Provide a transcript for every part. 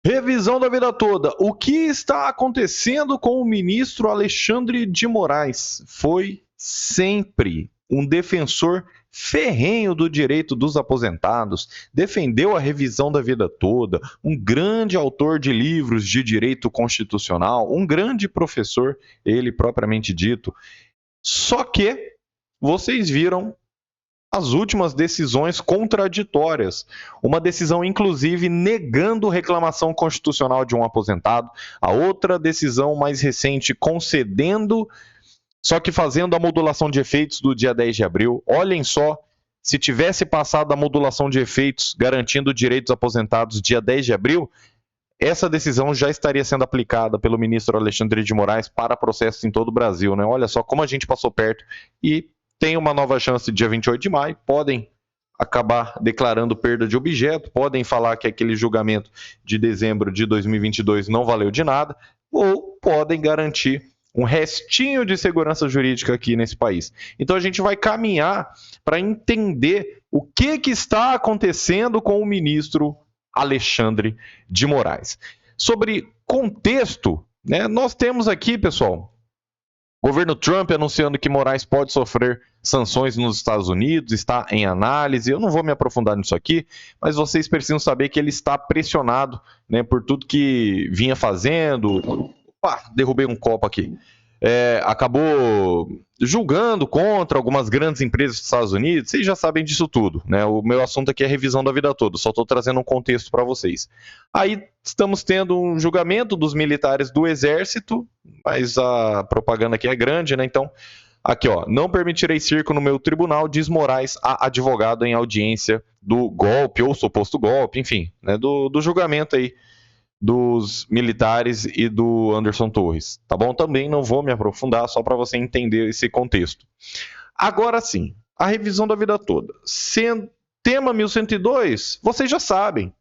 Revisão da vida toda. O que está acontecendo com o ministro Alexandre de Moraes? Foi sempre um defensor ferrenho do direito dos aposentados, defendeu a revisão da vida toda, um grande autor de livros de direito constitucional, um grande professor, ele propriamente dito. Só que vocês viram as últimas decisões contraditórias. Uma decisão, inclusive, negando reclamação constitucional de um aposentado. A outra decisão mais recente concedendo, só que fazendo a modulação de efeitos do dia 10 de abril. Olhem só, se tivesse passado a modulação de efeitos garantindo direitos aposentados dia 10 de abril, essa decisão já estaria sendo aplicada pelo ministro Alexandre de Moraes para processos em todo o Brasil, né? Olha só como a gente passou perto e tem uma nova chance dia 28 de maio, podem acabar declarando perda de objeto, podem falar que aquele julgamento de dezembro de 2022 não valeu de nada, ou podem garantir um restinho de segurança jurídica aqui nesse país. Então a gente vai caminhar para entender o que está acontecendo com o ministro Alexandre de Moraes. Sobre contexto, né, nós temos aqui, pessoal, o governo Trump anunciando que Moraes pode sofrer sanções nos Estados Unidos, está em análise. Eu não vou me aprofundar nisso aqui, mas vocês precisam saber que ele está pressionado, né, por tudo que vinha fazendo. Opa, derrubei um copo aqui. Acabou julgando contra algumas grandes empresas dos Estados Unidos. Vocês já sabem disso tudo, né? O meu assunto aqui é revisão da vida toda, só estou trazendo um contexto para vocês. Aí estamos tendo um julgamento dos militares do Exército, mas a propaganda aqui é grande, né? Então, aqui, ó, não permitirei circo no meu tribunal, diz Moraes a advogado em audiência do golpe, ou suposto golpe, enfim, né, do julgamento aí dos militares e do Anderson Torres, tá bom? Também não vou me aprofundar, só para você entender esse contexto. Agora sim, a revisão da vida toda. Tema 1102, vocês já sabem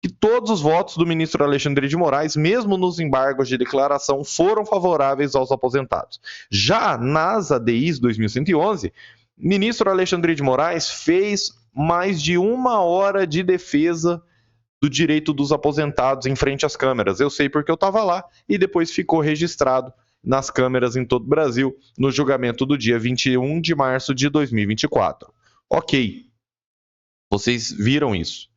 que todos os votos do ministro Alexandre de Moraes, mesmo nos embargos de declaração, foram favoráveis aos aposentados. Já nas ADIs 2111, ministro Alexandre de Moraes fez mais de 1 hora de defesa do direito dos aposentados em frente às câmeras. Eu sei porque eu estava lá e depois ficou registrado nas câmeras em todo o Brasil no julgamento do dia 21 de março de 2024. Ok, vocês viram isso.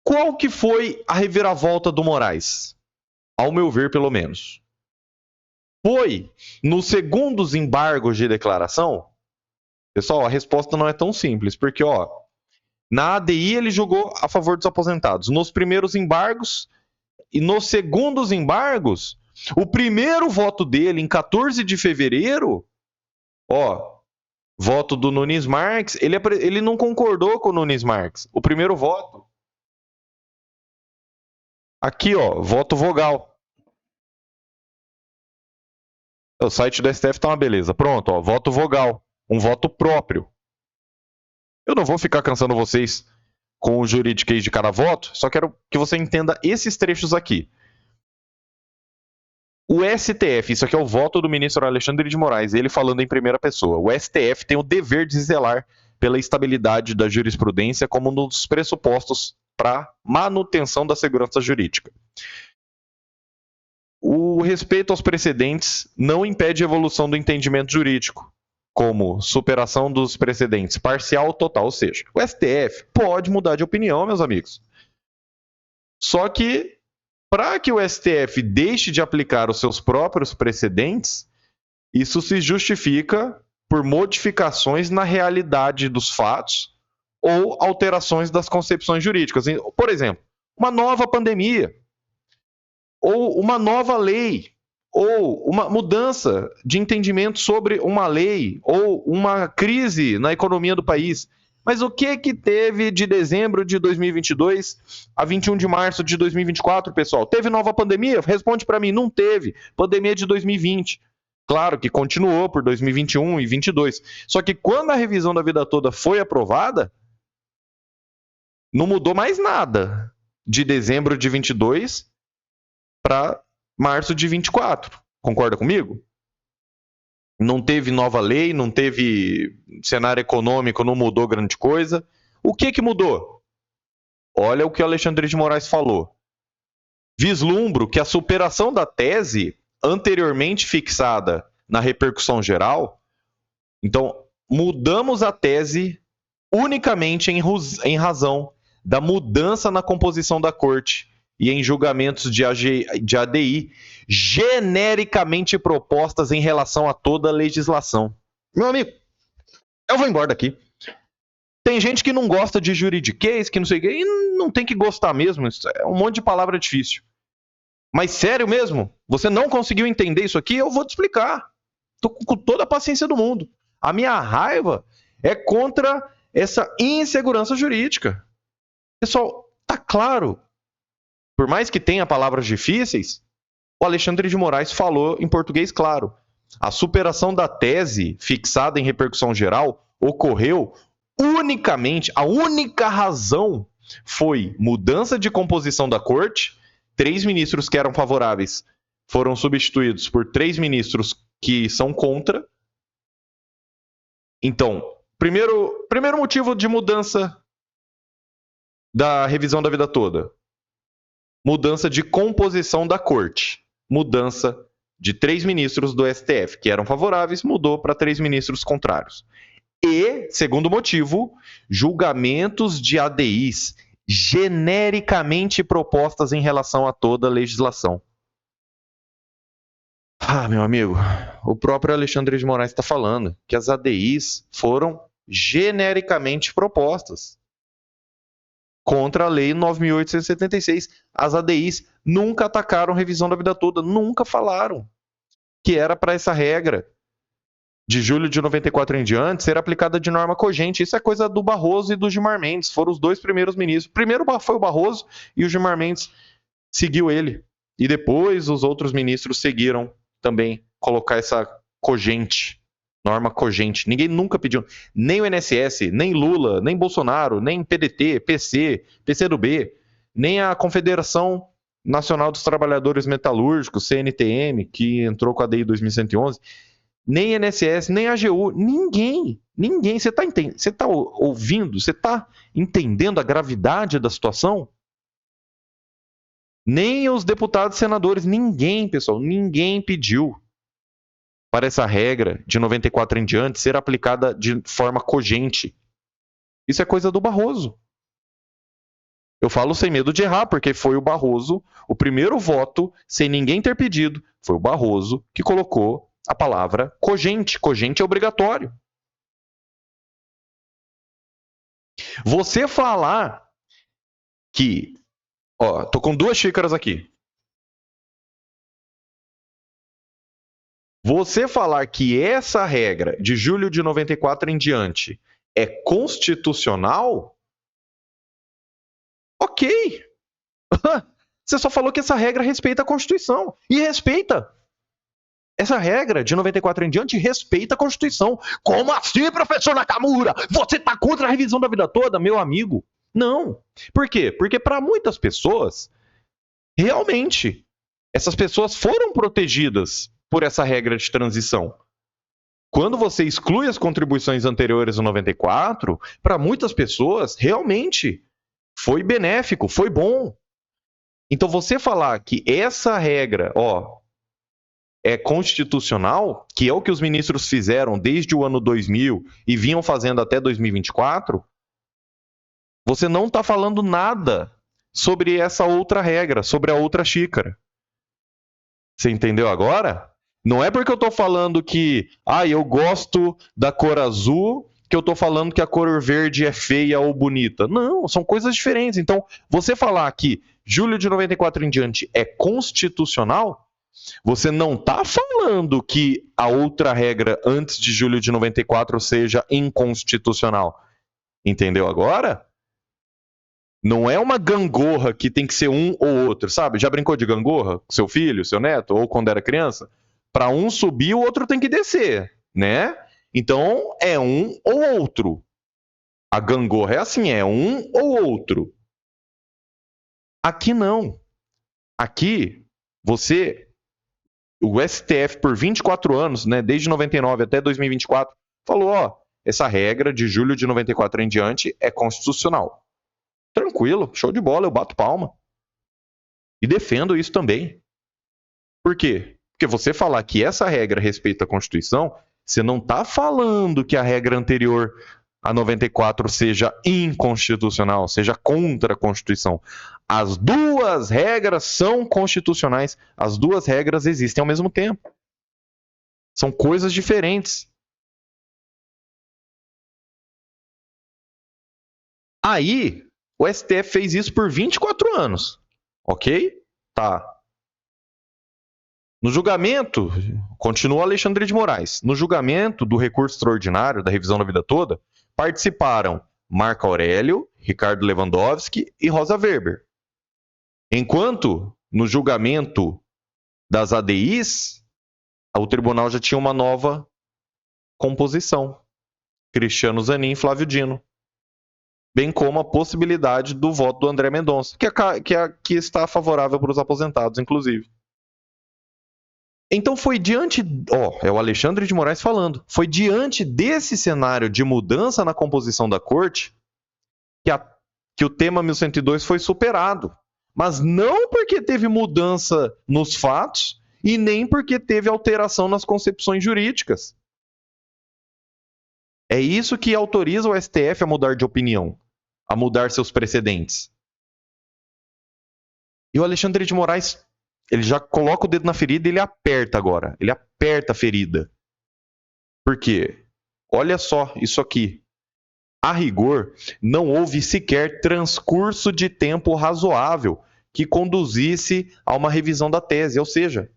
Qual que foi a reviravolta do Moraes? Ao meu ver, pelo menos. Foi nos segundos embargos de declaração? Pessoal, a resposta não é tão simples, porque, ó, na ADI ele jogou a favor dos aposentados. Nos primeiros embargos e nos segundos embargos, o primeiro voto dele em 14 de fevereiro, ó, voto do Nunes Marques, ele não concordou com o Nunes Marques. O primeiro voto. Aqui, ó, voto vogal. O site do STF tá uma beleza. Pronto, ó, voto vogal. Um voto próprio. Eu não vou ficar cansando vocês com o juridiquês de cada voto, só quero que você entenda esses trechos aqui. O STF, isso aqui é o voto do ministro Alexandre de Moraes, ele falando em primeira pessoa. O STF tem o dever de zelar pela estabilidade da jurisprudência como um dos pressupostos para manutenção da segurança jurídica. O respeito aos precedentes não impede a evolução do entendimento jurídico, como superação dos precedentes parcial ou total, ou seja, o STF pode mudar de opinião, meus amigos. Só que, para que o STF deixe de aplicar os seus próprios precedentes, isso se justifica por modificações na realidade dos fatos ou alterações das concepções jurídicas. Por exemplo, uma nova pandemia, ou uma nova lei, ou uma mudança de entendimento sobre uma lei, ou uma crise na economia do país. Mas o que teve de dezembro de 2022 a 21 de março de 2024, pessoal? Teve nova pandemia? Responde para mim, não teve. Pandemia de 2020. Claro que continuou por 2021 e 2022. Só que quando a revisão da vida toda foi aprovada, não mudou mais nada de dezembro de 22 para março de 24. Concorda comigo? Não teve nova lei, não teve cenário econômico, não mudou grande coisa. O que mudou? Olha o que o Alexandre de Moraes falou. Vislumbro que a superação da tese anteriormente fixada na repercussão geral, então mudamos a tese unicamente em razão da mudança na composição da corte e em julgamentos de ADI genericamente propostas em relação a toda a legislação. Meu amigo, eu vou embora daqui. Tem gente que não gosta de juridiquês, que não sei o quê, e não tem que gostar mesmo. Isso é um monte de palavra difícil. Mas sério mesmo? Você não conseguiu entender isso aqui? Eu vou te explicar. Tô com toda a paciência do mundo. A minha raiva é contra essa insegurança jurídica. Pessoal, tá claro. Por mais que tenha palavras difíceis, o Alexandre de Moraes falou em português claro. A superação da tese fixada em repercussão geral ocorreu unicamente, a única razão foi mudança de composição da corte. 3 ministros que eram favoráveis foram substituídos por 3 ministros que são contra. Então, primeiro motivo de mudança da revisão da vida toda. Mudança de composição da corte. Mudança de 3 ministros do STF que eram favoráveis, mudou para 3 ministros contrários. E, segundo motivo, julgamentos de ADIs genericamente propostas em relação a toda a legislação. Ah, meu amigo, o próprio Alexandre de Moraes está falando que as ADIs foram genericamente propostas contra a Lei 9.876. As ADIs nunca atacaram revisão da vida toda, nunca falaram que era para essa regra de julho de 94 em diante ser aplicada de norma cogente. Isso é coisa do Barroso e do Gilmar Mendes, foram os 2 primeiros ministros. Primeiro foi o Barroso e o Gilmar Mendes seguiu ele. E depois os outros ministros seguiram também colocar essa cogente, norma cogente. Ninguém nunca pediu, nem o INSS, nem Lula, nem Bolsonaro, nem PDT, PC, PCdoB, nem a Confederação Nacional dos Trabalhadores Metalúrgicos, CNTM, que entrou com a DI 2111, nem INSS, nem AGU, ninguém. Você está ouvindo? Você está entendendo a gravidade da situação? Nem os deputados e senadores, ninguém, pessoal, ninguém pediu para essa regra de 94 em diante ser aplicada de forma cogente. Isso é coisa do Barroso. Eu falo sem medo de errar, porque foi o Barroso, o primeiro voto, sem ninguém ter pedido, foi o Barroso que colocou a palavra cogente. Cogente é obrigatório. Você falar que... Ó, tô com 2 xícaras aqui. Você falar que essa regra de julho de 94 em diante é constitucional? Ok. Você só falou que essa regra respeita a Constituição. E respeita. Essa regra de 94 em diante respeita a Constituição. Como assim, professor Nakamura? Você está contra a revisão da vida toda, meu amigo? Não. Por quê? Porque para muitas pessoas, realmente, essas pessoas foram protegidas por essa regra de transição. Quando você exclui as contribuições anteriores ao 94, para muitas pessoas, realmente, foi benéfico, foi bom. Então, você falar que essa regra, é constitucional, que é o que os ministros fizeram desde o ano 2000 e vinham fazendo até 2024, você não está falando nada sobre essa outra regra, sobre a outra xícara. Você entendeu agora? Não é porque eu estou falando que eu gosto da cor azul que eu estou falando que a cor verde é feia ou bonita. Não, são coisas diferentes. Então, você falar que julho de 94 em diante é constitucional, você não está falando que a outra regra antes de julho de 94 seja inconstitucional. Entendeu agora? Não é uma gangorra que tem que ser um ou outro, sabe? Já brincou de gangorra com seu filho, seu neto, ou quando era criança? Para um subir, o outro tem que descer, né? Então, é um ou outro. A gangorra é assim, é um ou outro. Aqui não. Aqui, o STF por 24 anos, né, desde 99 até 2024, falou, essa regra de julho de 94 em diante é constitucional. Tranquilo, show de bola, eu bato palma. E defendo isso também. Por quê? Porque você falar que essa regra respeita a Constituição, você não está falando que a regra anterior a 94 seja inconstitucional, seja contra a Constituição. As duas regras são constitucionais. As duas regras existem ao mesmo tempo. São coisas diferentes. Aí, o STF fez isso por 24 anos. Ok? Tá. No julgamento, continua Alexandre de Moraes. No julgamento do recurso extraordinário da revisão da vida toda, participaram Marco Aurélio, Ricardo Lewandowski e Rosa Weber. Enquanto no julgamento das ADIs, o tribunal já tinha uma nova composição. Cristiano Zanin e Flávio Dino. Bem como a possibilidade do voto do André Mendonça, que está favorável para os aposentados, inclusive. Então foi diante, é o Alexandre de Moraes falando, foi diante desse cenário de mudança na composição da corte que o tema 1102 foi superado. Mas não porque teve mudança nos fatos e nem porque teve alteração nas concepções jurídicas. É isso que autoriza o STF a mudar de opinião, a mudar seus precedentes. E o Alexandre de Moraes, ele já coloca o dedo na ferida e ele aperta agora. Ele aperta a ferida. Por quê? Olha só isso aqui. A rigor, não houve sequer transcurso de tempo razoável que conduzisse a uma revisão da tese. Ou seja,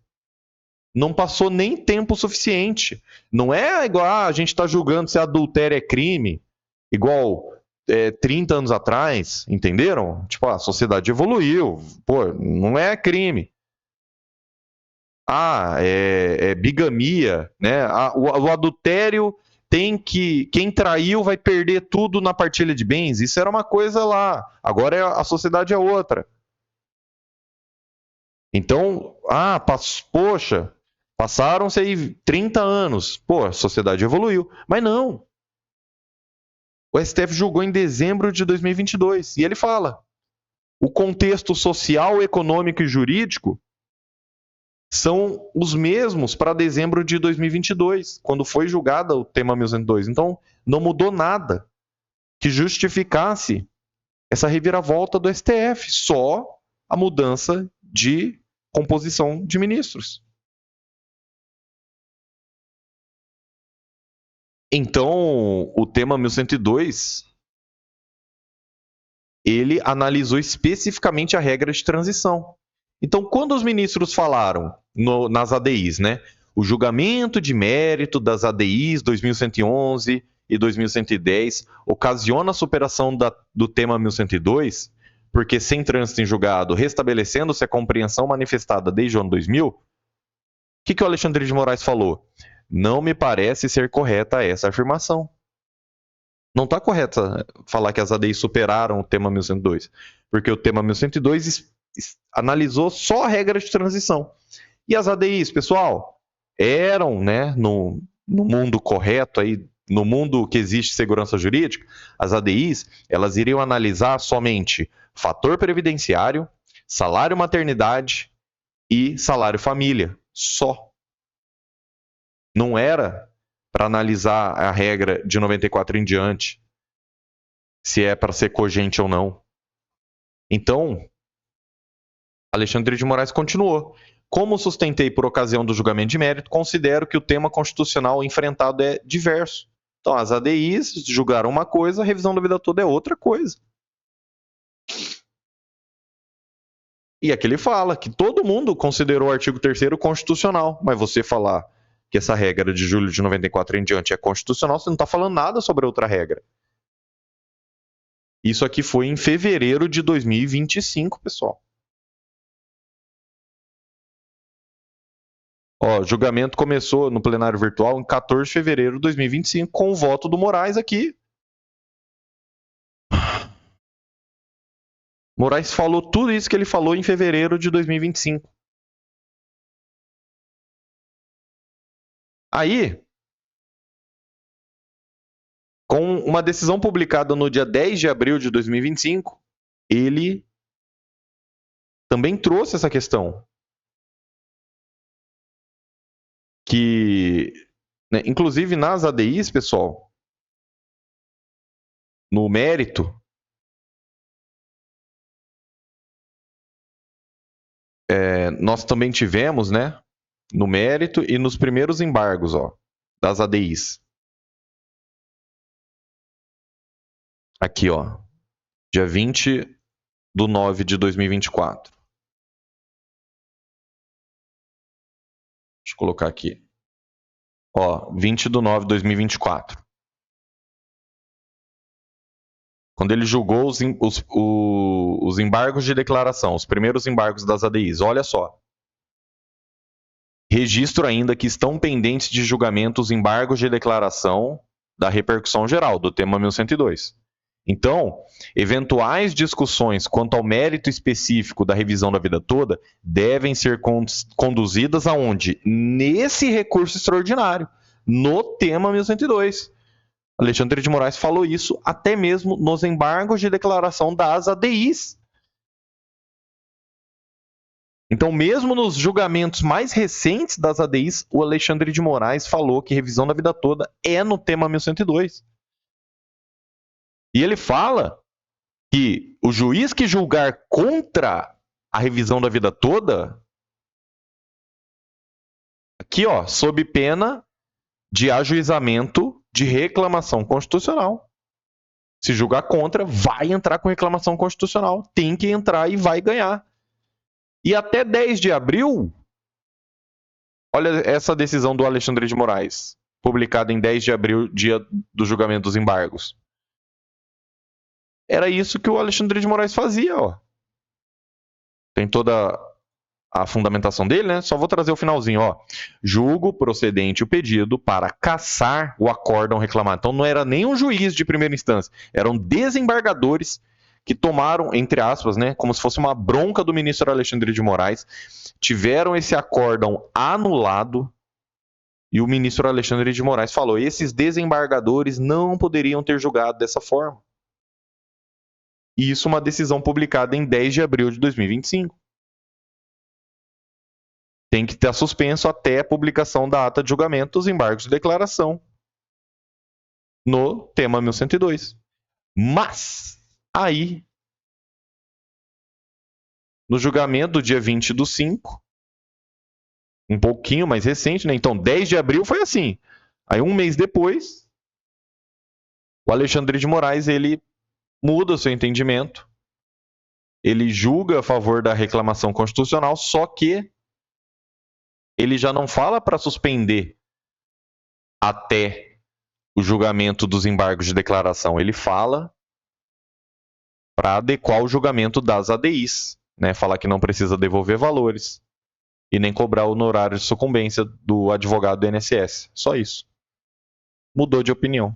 não passou nem tempo suficiente. Não é igual a gente está julgando se adultério é crime, igual 30 anos atrás, entenderam? Tipo, a sociedade evoluiu, pô, não é crime. É bigamia, né? O adultério tem que... Quem traiu vai perder tudo na partilha de bens. Isso era uma coisa lá. Agora a sociedade é outra. Então, poxa, passaram-se aí 30 anos. Pô, a sociedade evoluiu. Mas não. O STF julgou em dezembro de 2022. E ele fala: o contexto social, econômico e jurídico são os mesmos para dezembro de 2022, quando foi julgado o tema 1102. Então, não mudou nada que justificasse essa reviravolta do STF, só a mudança de composição de ministros. Então, o tema 1102, ele analisou especificamente a regra de transição. Então, quando os ministros falaram nas ADIs, né, o julgamento de mérito das ADIs 2111 e 2110 ocasiona a superação do tema 1102, porque sem trânsito em julgado, restabelecendo-se a compreensão manifestada desde o ano 2000, o que o Alexandre de Moraes falou? Não me parece ser correta essa afirmação. Não está correto falar que as ADIs superaram o tema 1102, porque o tema 1102 analisou só a regra de transição. E as ADIs, pessoal, eram, né, no mundo correto, aí, no mundo que existe segurança jurídica, as ADIs, elas iriam analisar somente fator previdenciário, salário maternidade e salário família. Só. Não era para analisar a regra de 94 em diante, se é para ser cogente ou não. Então, Alexandre de Moraes continuou. Como sustentei por ocasião do julgamento de mérito, considero que o tema constitucional enfrentado é diverso. Então, as ADIs julgaram uma coisa, a revisão da vida toda é outra coisa. E aqui ele fala que todo mundo considerou o artigo 3º constitucional, mas você falar que essa regra de julho de 94 em diante é constitucional, você não está falando nada sobre outra regra. Isso aqui foi em fevereiro de 2025, pessoal. O julgamento começou no plenário virtual em 14 de fevereiro de 2025, com o voto do Moraes aqui. Moraes falou tudo isso que ele falou em fevereiro de 2025. Aí, com uma decisão publicada no dia 10 de abril de 2025, ele também trouxe essa questão. Que, né, inclusive nas ADIs, pessoal, no mérito, nós também tivemos, né, no mérito e nos primeiros embargos, ó, das ADIs. Aqui, ó, dia 20/9/2024. Deixa eu colocar aqui. Ó, 20/9/2024. Quando ele julgou os embargos de declaração, os primeiros embargos das ADIs, olha só. Registro ainda que estão pendentes de julgamento os embargos de declaração da repercussão geral, do tema 1102. Então, eventuais discussões quanto ao mérito específico da revisão da vida toda devem ser conduzidas aonde? Nesse recurso extraordinário, no tema 1102. Alexandre de Moraes falou isso até mesmo nos embargos de declaração das ADIs. Então, mesmo nos julgamentos mais recentes das ADIs, o Alexandre de Moraes falou que revisão da vida toda é no tema 1102. E ele fala que o juiz que julgar contra a revisão da vida toda, aqui, ó, sob pena de ajuizamento de reclamação constitucional. Se julgar contra, vai entrar com reclamação constitucional. Tem que entrar e vai ganhar. E até 10 de abril, olha essa decisão do Alexandre de Moraes, publicada em 10 de abril, dia do julgamento dos embargos. Era isso que o Alexandre de Moraes fazia, ó. Tem toda a fundamentação dele, né? Só vou trazer o finalzinho, ó. Julgo procedente o pedido para cassar o acórdão reclamado. Então não era nem um juiz de primeira instância, eram desembargadores que tomaram, entre aspas, né, como se fosse uma bronca do ministro Alexandre de Moraes, tiveram esse acórdão anulado e o ministro Alexandre de Moraes falou: esses desembargadores não poderiam ter julgado dessa forma. E isso uma decisão publicada em 10 de abril de 2025. Tem que estar suspenso até a publicação da ata de julgamento dos embargos de declaração no tema 1102. Mas, aí, no julgamento do dia 20/5, um pouquinho mais recente, né? Então, 10 de abril foi assim. Aí, um mês depois, o Alexandre de Moraes, ele muda o seu entendimento, ele julga a favor da reclamação constitucional, só que ele já não fala para suspender até o julgamento dos embargos de declaração, ele fala para adequar o julgamento das ADIs, né? Falar que não precisa devolver valores e nem cobrar o honorário de sucumbência do advogado do INSS. Só isso. Mudou de opinião.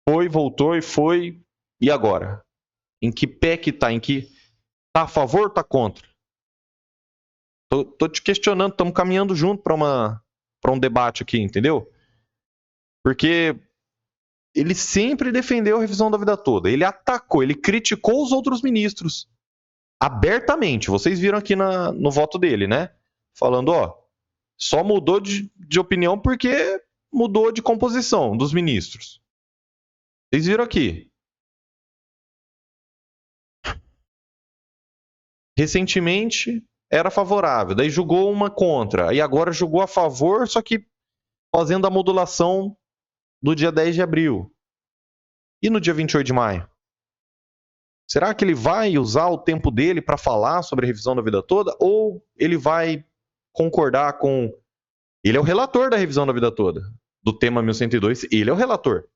Foi, voltou e foi. E agora? Em que pé que tá? Em que tá a favor ou tá contra? Tô te questionando, estamos caminhando junto para um debate aqui, entendeu? Porque ele sempre defendeu a revisão da vida toda. Ele atacou, ele criticou os outros ministros abertamente. Vocês viram aqui no voto dele, né? Falando, ó, só mudou de opinião porque mudou de composição dos ministros. Vocês viram aqui. Recentemente era favorável, daí julgou uma contra, e agora julgou a favor, só que fazendo a modulação do dia 10 de abril. E no dia 28 de maio? Será que ele vai usar o tempo dele para falar sobre a revisão da vida toda? Ou ele vai concordar com... Ele é o relator da revisão da vida toda, do tema 1102, ele é o relator.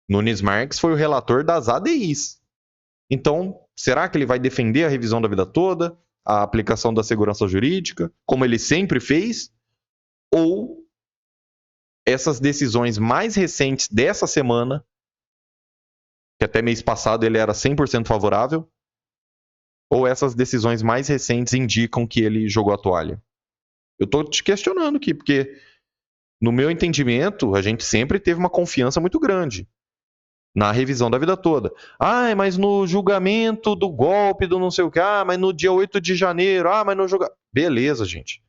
Nunes Marques foi o relator das ADIs. Então, será que ele vai defender a revisão da vida toda, a aplicação da segurança jurídica, como ele sempre fez? Ou essas decisões mais recentes dessa semana, que até mês passado ele era 100% favorável, ou essas decisões mais recentes indicam que ele jogou a toalha? Eu estou te questionando aqui, porque no meu entendimento, a gente sempre teve uma confiança muito grande Na revisão da vida toda. Ah, mas no julgamento do golpe do não sei o que, mas no dia 8 de janeiro, mas no julgamento. Beleza, gente.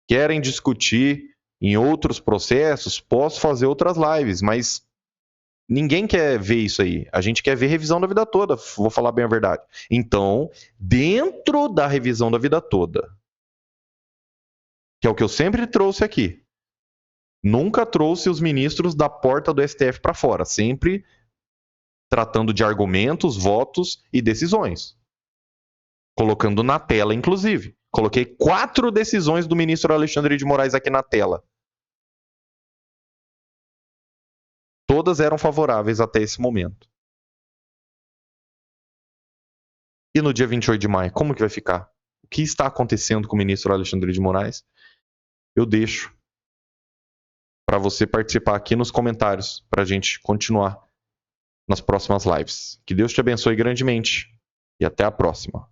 Querem discutir em outros processos, posso fazer outras lives, mas ninguém quer ver isso aí. A gente quer ver revisão da vida toda, vou falar bem a verdade. Então, dentro da revisão da vida toda, que é o que eu sempre trouxe aqui, nunca trouxe os ministros da porta do STF para fora, sempre tratando de argumentos, votos e decisões. Colocando na tela, inclusive. Coloquei 4 decisões do ministro Alexandre de Moraes aqui na tela. Todas eram favoráveis até esse momento. E no dia 28 de maio, como que vai ficar? O que está acontecendo com o ministro Alexandre de Moraes? Eu deixo para você participar aqui nos comentários, para a gente continuar nas próximas lives. Que Deus te abençoe grandemente e até a próxima.